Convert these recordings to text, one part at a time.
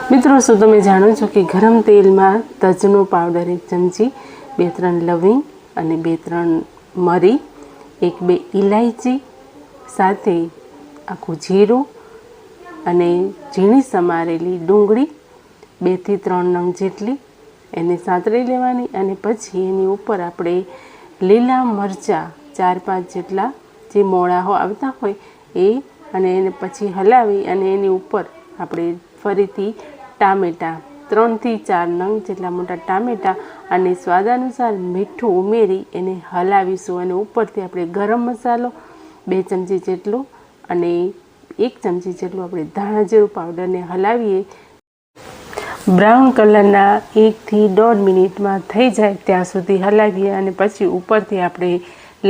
મિત્રો, શું તમે જાણો છો કે ગરમ તેલમાં તજનો પાવડર 1 ચમચી, 2-3 લવિંગ અને 2-3 મરી, 1-2 ઇલાયચી સાથે આખું જીરું અને ઝીણી સમારેલી ડુંગળી 2 થી 3 નંગ જેટલી એને સાતળી લેવાની અને પછી એની ઉપર આપણે લીલા મરચાં 4-5 જેટલા જે મોળા આવતા હોય એ અને એને પછી હલાવી અને એની ઉપર આપણે ફરીથી ટામેટાં 3 થી 4 નંગ જેટલા મોટા ટામેટાં અને સ્વાદાનુસાર મીઠું ઉમેરી એને હલાવીશું અને ઉપરથી આપણે ગરમ મસાલો 2 ચમચી જેટલો અને 1 ચમચી જેટલું આપણે ધાણા જીરું પાવડરને હલાવીએ બ્રાઉન કલરના 1 થી 1.5 મિનિટમાં થઈ જાય ત્યાં સુધી હલાવીએ અને પછી ઉપરથી આપણે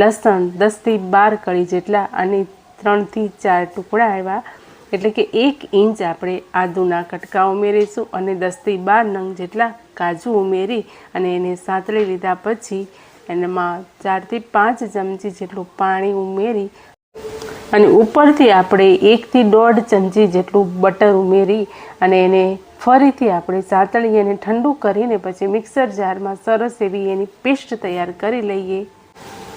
લસણ 10 થી 12 કળી જેટલા અને 3 થી 4 ટુકડા આવ્યા એટલે કે 1 ઇંચ આપણે આદુના કટકા ઉમેરીશું અને 10 થી 12 નંગ જેટલા કાજુ ઉમેરી અને એને સાતળી લીધા પછી એમાં 4 થી 5 ચમચી જેટલું પાણી ઉમેરી અને ઉપરથી આપણે 1 થી 1.5 ચમચી જેટલું બટર ઉમેરી અને એને ફરીથી આપણે સાતળી અને ઠંડુ કરીને પછી મિક્સર જારમાં સરસ એવી એની પેસ્ટ તૈયાર કરી લઈએ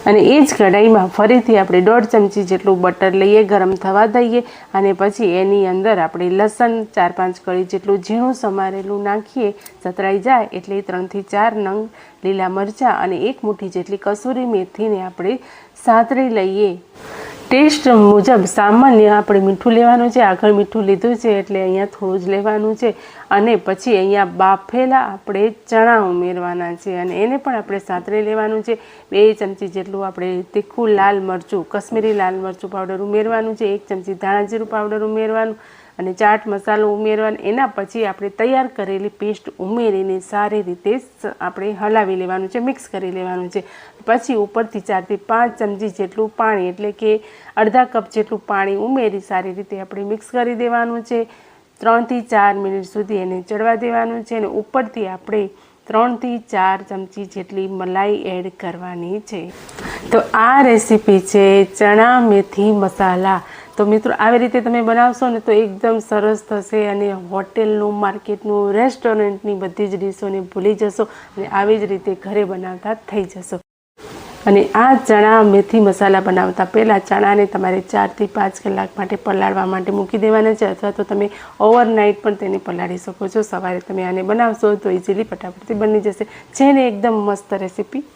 અને એ જ કઢાઈમાં ફરીથી આપણે 1.5 ચમચી જેટલું બટર લઈએ, ગરમ થવા દઈએ અને પછી એની અંદર આપણે લસણ 4-5 કળી જેટલું ઝીણું સમારેલું નાખીએ. સતરાઈ જાય એટલે 3 થી 4 નંગ લીલા મરચાં અને 1 મુઠ્ઠી જેટલી કસૂરી મેથીને આપણે સાતળી લઈએ. ટેસ્ટ મુજબ સામાન્ય આપણે મીઠું લેવાનું છે. આગળ મીઠું લીધું છે એટલે અહીંયા થોડું જ લેવાનું છે અને પછી અહીંયા બાફેલા આપણે ચણા ઉમેરવાના છે અને એને પણ આપણે સાતળી લેવાનું છે. 2 ચમચી જેટલું આપણે તીખું લાલ મરચું, કશ્મીરી લાલ મરચું પાવડર ઉમેરવાનું છે. 1 ચમચી ધાણા જીરું પાવડર ઉમેરવાનું અને ચાટ મસાલો ઉમેરવાનો. એના પછી આપણે તૈયાર કરેલી પેસ્ટ ઉમેરીને સારી રીતે આપણે હલાવી લેવાનું છે, મિક્સ કરી લેવાનું છે. પછી ઉપરથી 4 થી 5 ચમચી જેટલું પાણી એટલે કે અડધા કપ જેટલું પાણી ઉમેરી સારી રીતે આપણે મિક્સ કરી દેવાનું છે. 3 થી 4 મિનિટ સુધી એને ચડવા દેવાનું છે અને ઉપરથી આપણે 3 થી 4 ચમચી જેટલી મલાઈ એડ કરવાની છે. તો આ રેસીપી છે ચણા મેથી મસાલા. તો મિત્રો, આવી રીતે તમે બનાવશો ને તો એકદમ સરસ થશે અને હોટેલનું, માર્કેટનું, રેસ્ટોરન્ટની બધી જ ડીશોને ભૂલી જશો અને આવી જ રીતે ઘરે બનાવતા થઈ જશો. અને આ ચણા મેથી મસાલા બનાવતા પહેલાં ચણાને તમારે 4 થી 5 કલાક માટે પલાળવા માટે મૂકી દેવાના છે અથવા તો તમે ઓવરનાઇટ પણ તેને પલાળી શકો છો. સવારે તમે આને બનાવશો તો ઇઝીલી ફટાફટથી બની જશે. છે ને એકદમ મસ્ત રેસીપી.